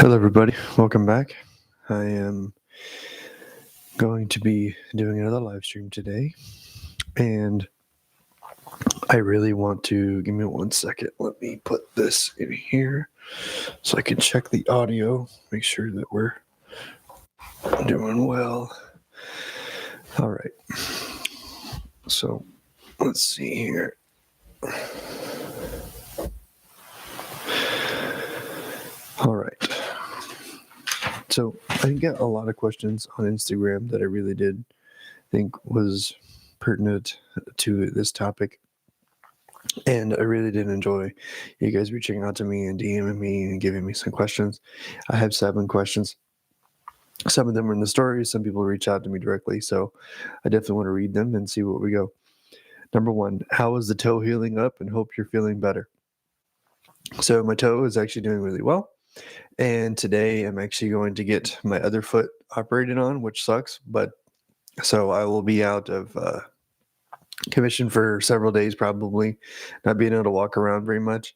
Hello, everybody. Welcome back. I am going to be doing another live stream today, and I really want to give me 1 second. Let me put this in here so I can check the audio, make sure that we're doing well. All right. So let's see here. All right. So I got a lot of questions on Instagram that I really did think was pertinent to this topic. And I really did enjoy you guys reaching out to me and DMing me and giving me some questions. I have 7 questions. Some of them are in the stories. Some people reach out to me directly. So I definitely want to read them and see where we go. Number 1, how is the toe healing up? And hope you're feeling better. So my toe is actually doing really well. And today I'm actually going to get my other foot operated on, which sucks. But so I will be out of commission for several days, probably not being able to walk around very much.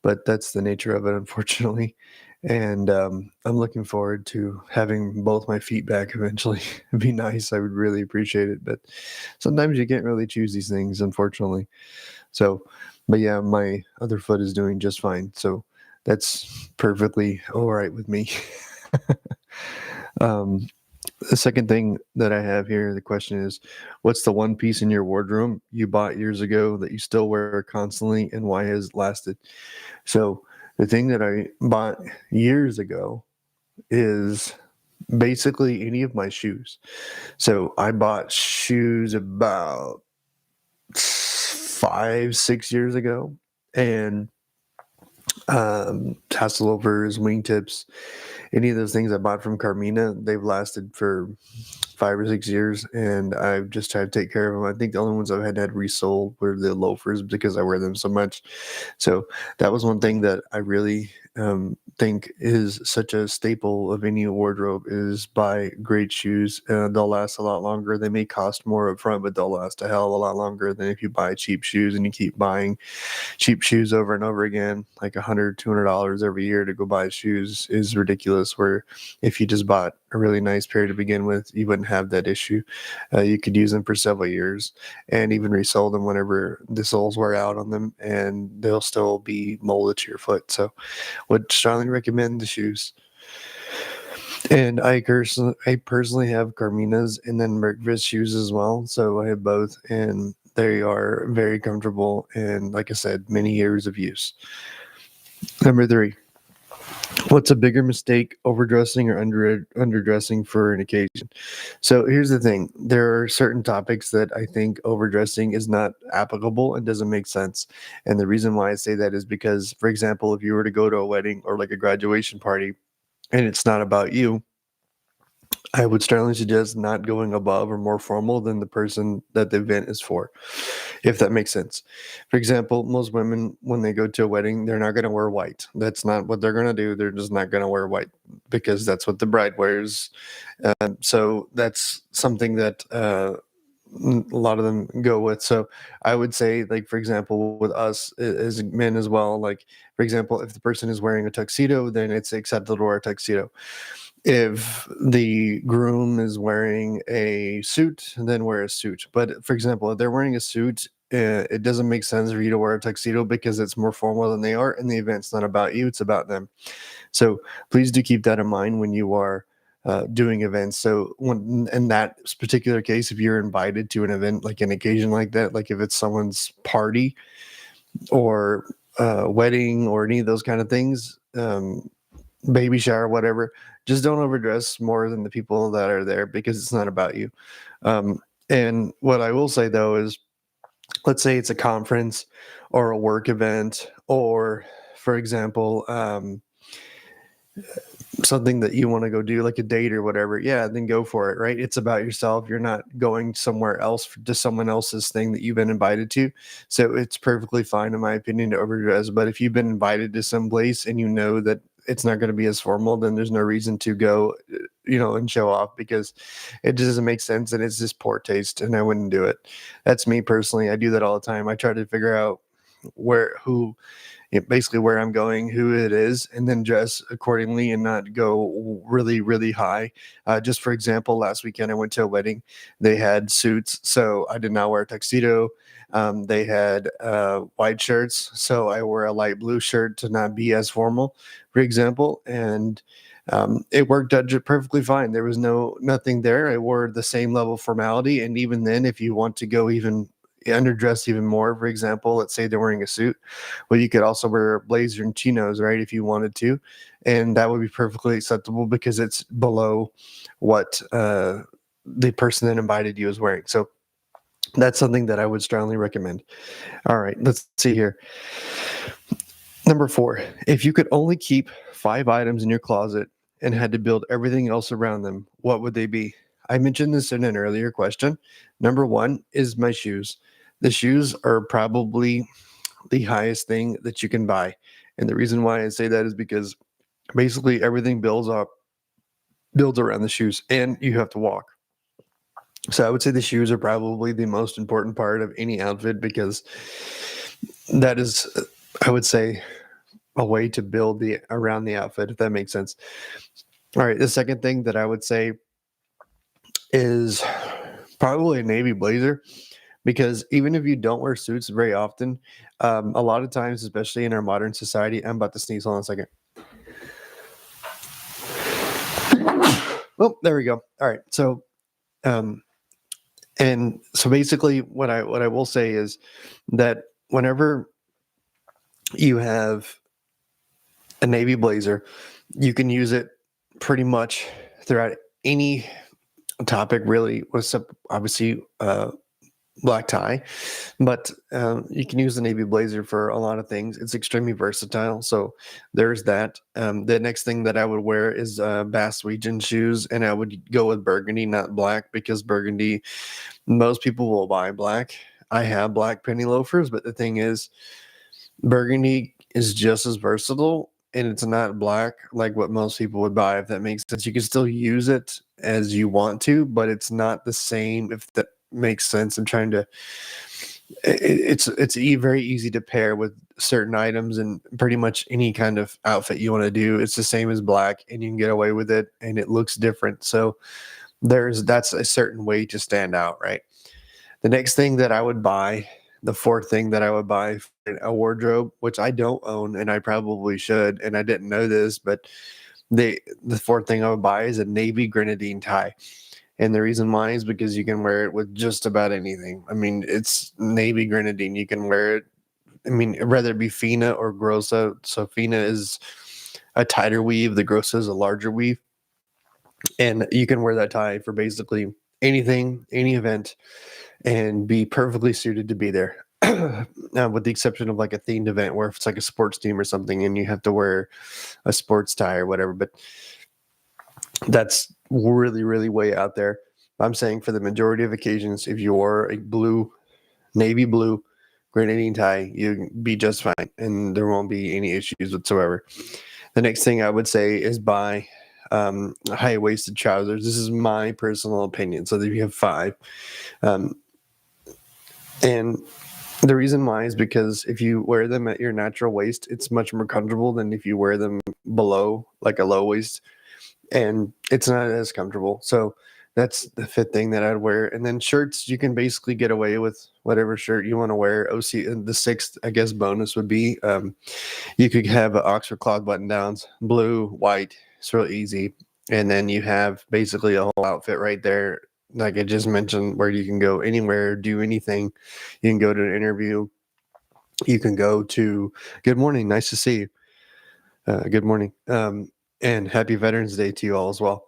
But that's the nature of it, unfortunately. And I'm looking forward to having both my feet back eventually. It'd be nice. I would really appreciate it. But sometimes you can't really choose these things, unfortunately. So, but yeah, my other foot is doing just fine. So that's perfectly all right with me. The second thing that I have here, the question is, what's the one piece in your wardrobe you bought years ago that you still wear constantly, and why has it lasted? So the thing that I bought years ago is basically any of my shoes. So I bought shoes about 5-6 years ago, and Tasselovers, wingtips, any of those things I bought from Carmina, they've lasted for 5 or 6 years, and I've just tried to take care of them. I think the only ones I've had resold were the loafers because I wear them so much. So that was one thing that I really think is such a staple of any wardrobe, is buy great shoes. They'll last a lot longer. They may cost more up front, but they'll last a hell of a lot longer than if you buy cheap shoes and you keep buying cheap shoes over and over again. Like $100-$200 every year to go buy shoes is ridiculous, where if you just bought a really nice pair to begin with, you wouldn't have that issue. You could use them for several years and even resell them whenever the soles wear out on them, and they'll still be molded to your foot. So would strongly recommend the shoes. And I personally have Carmina's and then Merkvis shoes as well. So I have both, and they are very comfortable, and like I said, many years of use. Number 3, what's a bigger mistake, overdressing or underdressing for an occasion? So here's the thing. There are certain topics that I think overdressing is not applicable and doesn't make sense. And the reason why I say that is because, for example, if you were to go to a wedding or like a graduation party and it's not about you, I would strongly suggest not going above or more formal than the person that the event is for, if that makes sense. For example, most women, when they go to a wedding, they're not going to wear white. That's not what they're going to do. They're just not going to wear white because that's what the bride wears. So that's something that a lot of them go with. So I would say, like, for example, with us as men as well, like, for example, if the person is wearing a tuxedo, then it's acceptable to wear a tuxedo. If the groom is wearing a suit, then wear a suit. But for example, if they're wearing a suit, it doesn't make sense for you to wear a tuxedo because it's more formal than they are, and the event's not about you, it's about them. So please do keep that in mind when you are doing events. So when, in that particular case, if you're invited to an event, like an occasion like that, like if it's someone's party or wedding or any of those kind of things, baby shower, whatever, just don't overdress more than the people that are there because it's not about you. And what I will say though is, let's say it's a conference or a work event, or for example, something that you want to go do, like a date or whatever, yeah, then go for it, right? It's about yourself. You're not going somewhere else to someone else's thing that you've been invited to. So it's perfectly fine, in my opinion, to overdress. But if you've been invited to some place and you know that it's not going to be as formal, then there's no reason to go, and show off, because it just doesn't make sense and it's just poor taste, and I wouldn't do it. That's me personally. I do that all the time. I try to figure out basically where I'm going, who it is, and then dress accordingly and not go really, really high. Just for example, last weekend I went to a wedding. They had suits, so I did not wear a tuxedo. They had white shirts, so I wore a light blue shirt to not be as formal, for example, and it worked out perfectly fine. There was nothing there. I wore the same level of formality, and even then, if you want to go even underdress even more, for example, let's say they're wearing a suit, well, you could also wear a blazer and chinos, right, if you wanted to, and that would be perfectly acceptable because it's below what the person that invited you is wearing. So that's something that I would strongly recommend. All right, let's see here. Number 4, if you could only keep 5 items in your closet and had to build everything else around them, what would they be? I mentioned this in an earlier question. Number 1 is my shoes. The shoes are probably the highest thing that you can buy. And the reason why I say that is because basically everything builds around the shoes, and you have to walk. So I would say the shoes are probably the most important part of any outfit because that is, I would say, a way to build around the outfit, if that makes sense. All right, the second thing that I would say is probably a navy blazer, because even if you don't wear suits very often, a lot of times, especially in our modern society, I'm about to sneeze. Hold on a second. Well, there we go. All right, so and so basically, what I will say is that whenever you have a navy blazer, you can use it pretty much throughout any topic, really, with obviously black tie, but you can use the navy blazer for a lot of things. It's extremely versatile, so there's that. The next thing that I would wear is Bass Region shoes, and I would go with burgundy, not black, because burgundy, most people will buy black. I have black penny loafers, but the thing is, burgundy is just as versatile, and it's not black like what most people would buy, if that makes sense. You can still use it as you want to, but it's not the same, if that makes sense. I'm trying to it's very easy to pair with certain items and pretty much any kind of outfit you want to do. It's the same as black, and you can get away with it, and it looks different. So that's a certain way to stand out, right? The next thing that I would buy, the fourth thing that I would buy, a wardrobe, which I don't own, and I probably should, and I didn't know this, but the fourth thing I would buy is a navy grenadine tie. And the reason why is because you can wear it with just about anything. I mean, it's navy grenadine. You can wear it. I mean, whether it be Fina or Grossa. So Fina is a tighter weave. The Grossa is a larger weave. And you can wear that tie for basically anything, any event, and be perfectly suited to be there. Now, with the exception of like a themed event where if it's like a sports team or something and you have to wear a sports tie or whatever. But that's really, really way out there. I'm saying for the majority of occasions, if you're a navy blue grenadine tie, you be just fine, and there won't be any issues whatsoever. The next thing I would say is buy high-waisted trousers. This is my personal opinion. So that you have 5, and the reason why is because if you wear them at your natural waist, it's much more comfortable than if you wear them below, like a low waist, and it's not as comfortable. So that's the 5th thing that I'd wear. And then shirts, you can basically get away with whatever shirt you want to wear. The 6th, I guess, bonus would be you could have Oxford cloth button downs, blue, white. It's real easy. And then you have basically a whole outfit right there, like I just mentioned, where you can go anywhere, do anything. You can go to an interview. You can go to, good morning, nice to see you. Good morning. And happy Veterans Day to you all as well.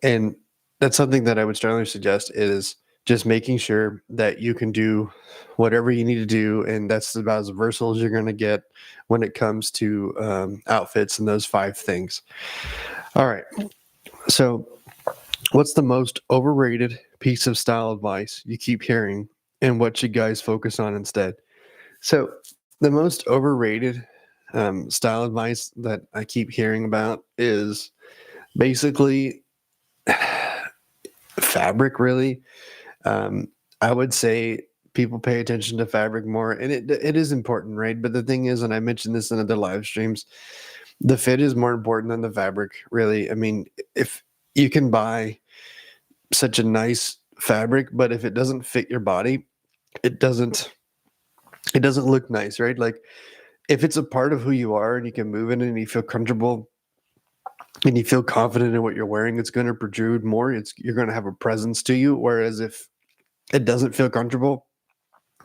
And that's something that I would strongly suggest, is just making sure that you can do whatever you need to do. And that's about as versatile as you're going to get when it comes to outfits and those 5 things. All right. So what's the most overrated piece of style advice you keep hearing, and what should guys focus on instead? So the most overrated style advice that I keep hearing about is basically fabric, really. I would say people pay attention to fabric more, and it is important, right? But the thing is, and I mentioned this in other live streams, the fit is more important than the fabric, really. I mean, if you can buy such a nice fabric, but if it doesn't fit your body, it doesn't it doesn't look nice, right? Like if it's a part of who you are and you can move in it and you feel comfortable and you feel confident in what you're wearing, it's going to protrude more. You're going to have a presence to you. Whereas if it doesn't feel comfortable,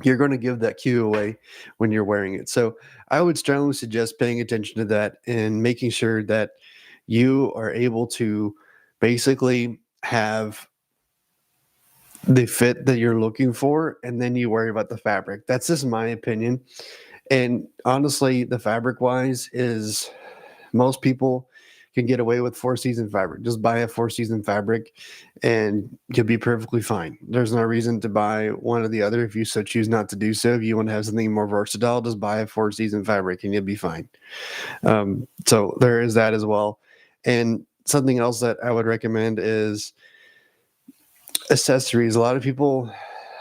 you're going to give that cue away when you're wearing it. So I would strongly suggest paying attention to that and making sure that you are able to basically have the fit that you're looking for, and then you worry about the fabric. That's just my opinion. And honestly, the fabric wise is most people can get away with four season fabric. Just buy a four season fabric and you'll be perfectly fine. There's no reason to buy one or the other if you so choose not to do so. If you want to have something more versatile, just buy a four season fabric and you'll be fine. So there is that as well. And something else that I would recommend is accessories. A lot of people,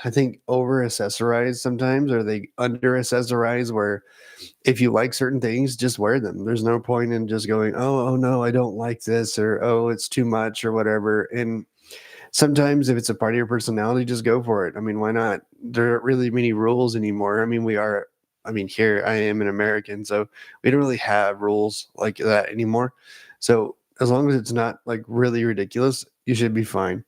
I think, over accessorize sometimes, or they under accessorize, where if you like certain things, just wear them. There's no point in just going, oh no, I don't like this, or oh, it's too much, or whatever. And sometimes if it's a part of your personality, just go for it. I mean, why not? There aren't really many rules anymore. I mean, here I am an American, so we don't really have rules like that anymore. So as long as it's not like really ridiculous, you should be fine.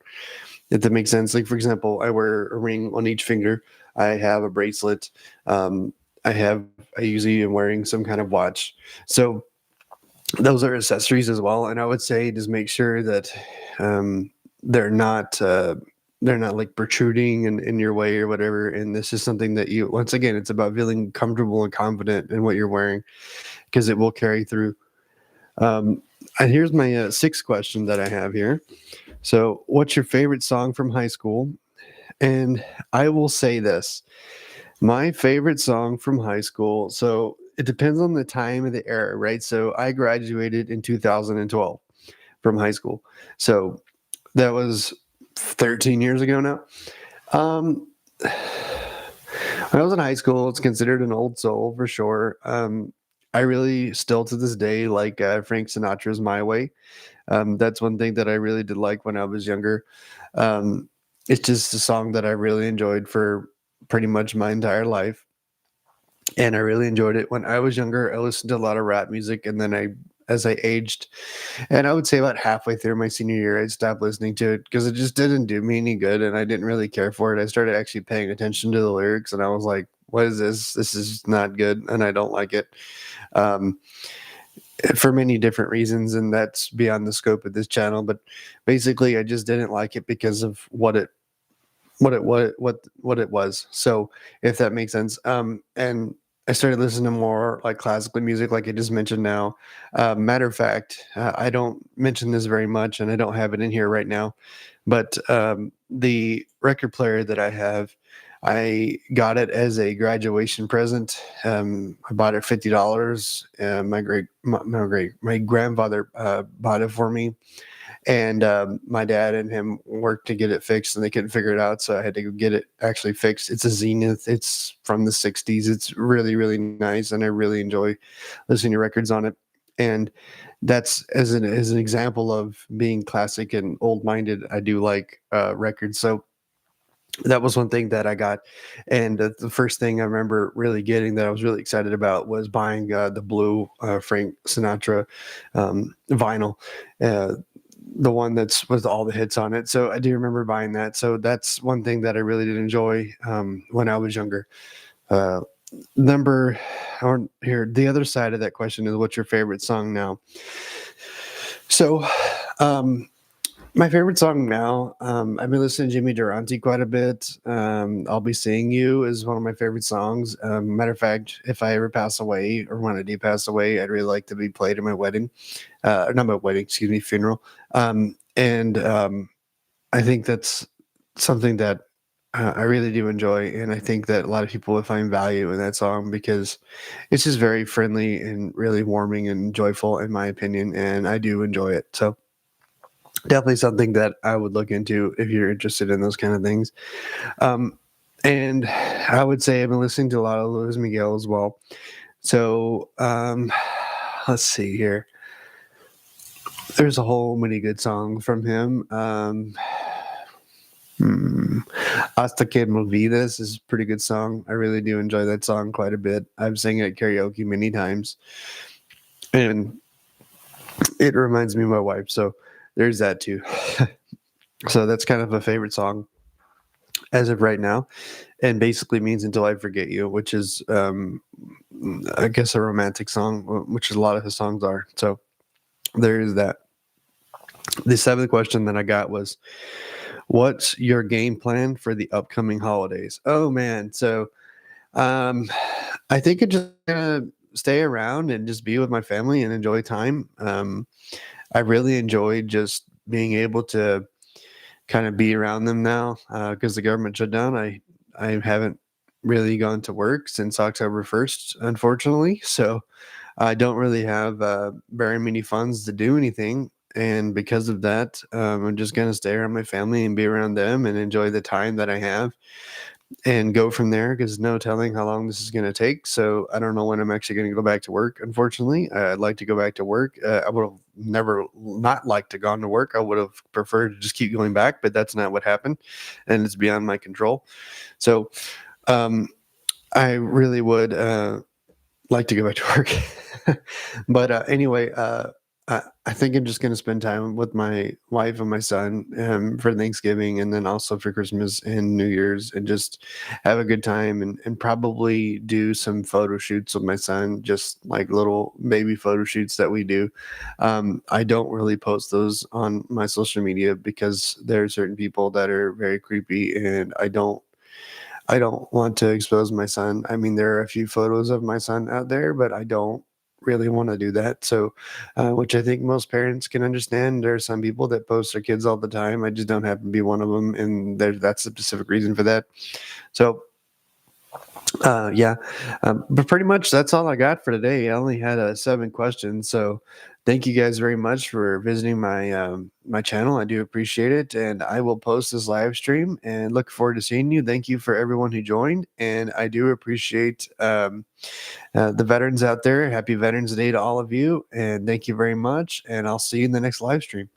If that makes sense. Like, for example, I wear a ring on each finger. I have a bracelet. Um, I usually am wearing some kind of watch. So those are accessories as well. And I would say just make sure that um, they're not like protruding in your way or whatever. And this is something that once again, it's about feeling comfortable and confident in what you're wearing, because it will carry through. And here's my sixth question that I have here. So, what's your favorite song from high school? And I will say this, my favorite song from high school. So, it depends on the time of the era, right? So, I graduated in 2012 from high school. So, that was 13 years ago now. Um, when I was in high school, it's considered an old soul for sure. I really still to this day like Frank Sinatra's My Way. That's one thing that I really did like when I was younger. Um, it's just a song that I really enjoyed for pretty much my entire life. And I really enjoyed it when I was younger. I listened to a lot of rap music, and then as I aged, and I would say about halfway through my senior year, I stopped listening to it because it just didn't do me any good, and I didn't really care for it. I started actually paying attention to the lyrics, and I was like, "What is this? This is not good, and I don't like it." Um, for many different reasons, and that's beyond the scope of this channel. But basically, I just didn't like it because of what it was. So if that makes sense. And I started listening to more like classical music, like I just mentioned now. Matter of fact, I don't mention this very much, and I don't have it in here right now. But the record player that I have, I got it as a graduation present. I bought it $50. My grandfather bought it for me, and my dad and him worked to get it fixed, and they couldn't figure it out, so I had to go get it actually fixed. It's a Zenith. It's from the 60s. It's really, really nice, and I really enjoy listening to records on it. And that's as an example of being classic and old-minded. I do like records. So that was one thing that I got. And the first thing I remember really getting that I was really excited about was buying the blue Frank Sinatra vinyl. The one that's with all the hits on it. So I do remember buying that. So that's one thing that I really did enjoy when I was younger. Uh, number or here, the other side of that question is, what's your favorite song now? So, my favorite song now, I've been listening to Jimmy Durante quite a bit. I'll Be Seeing You is one of my favorite songs. Matter of fact, if I ever pass away, or when I do pass away, I'd really like to be played at my wedding. Not my wedding, excuse me, funeral. And I think that's something that I really do enjoy. And I think that a lot of people would find value in that song because it's just very friendly and really warming and joyful, in my opinion. And I do enjoy it. So, definitely something that I would look into if you're interested in those kind of things. Um, And I would say I've been listening to a lot of Luis Miguel as well. So let's see here. There's a whole many good songs from him. Hasta que me olvides is a pretty good song. I really do enjoy that song quite a bit. I've sang it at karaoke many times, and it reminds me of my wife. So there's that too. So that's kind of a favorite song as of right now, and basically means "Until I Forget You," which is, I guess, a romantic song, which a lot of his songs are. So there is that. The seventh question that I got was, "What's your game plan for the upcoming holidays?" Oh man, so um, I think I'm just gonna stay around and just be with my family and enjoy time. I really enjoyed just being able to kind of be around them now because the government shut down. I haven't really gone to work since October 1st, unfortunately. So I don't really have very many funds to do anything. And because of that, I'm just going to stay around my family and be around them and enjoy the time that I have and go from there because no telling how long this is going to take. So I don't know when I'm actually going to go back to work. Unfortunately, I'd like to go back to work. I would have never not liked to gone to work. I would have preferred to just keep going back, but that's not what happened, and it's beyond my control. So um, I really would like to go back to work. But anyway, I think I'm just going to spend time with my wife and my son for Thanksgiving and then also for Christmas and New Year's and just have a good time and probably do some photo shoots with my son, just like little baby photo shoots that we do. I don't really post those on my social media because there are certain people that are very creepy and I don't want to expose my son. I mean, there are a few photos of my son out there, but I don't really want to do that. So, which I think most parents can understand. There are some people that post their kids all the time. I just don't happen to be one of them, and that's a specific reason for that. So, yeah, but pretty much that's all I got for today. I only had 7 questions, so thank you guys very much for visiting my channel. I do appreciate it, and I will post this live stream and look forward to seeing you. Thank you for everyone who joined, and I do appreciate the veterans out there. Happy Veterans Day to all of you, and thank you very much. And I'll see you in the next live stream.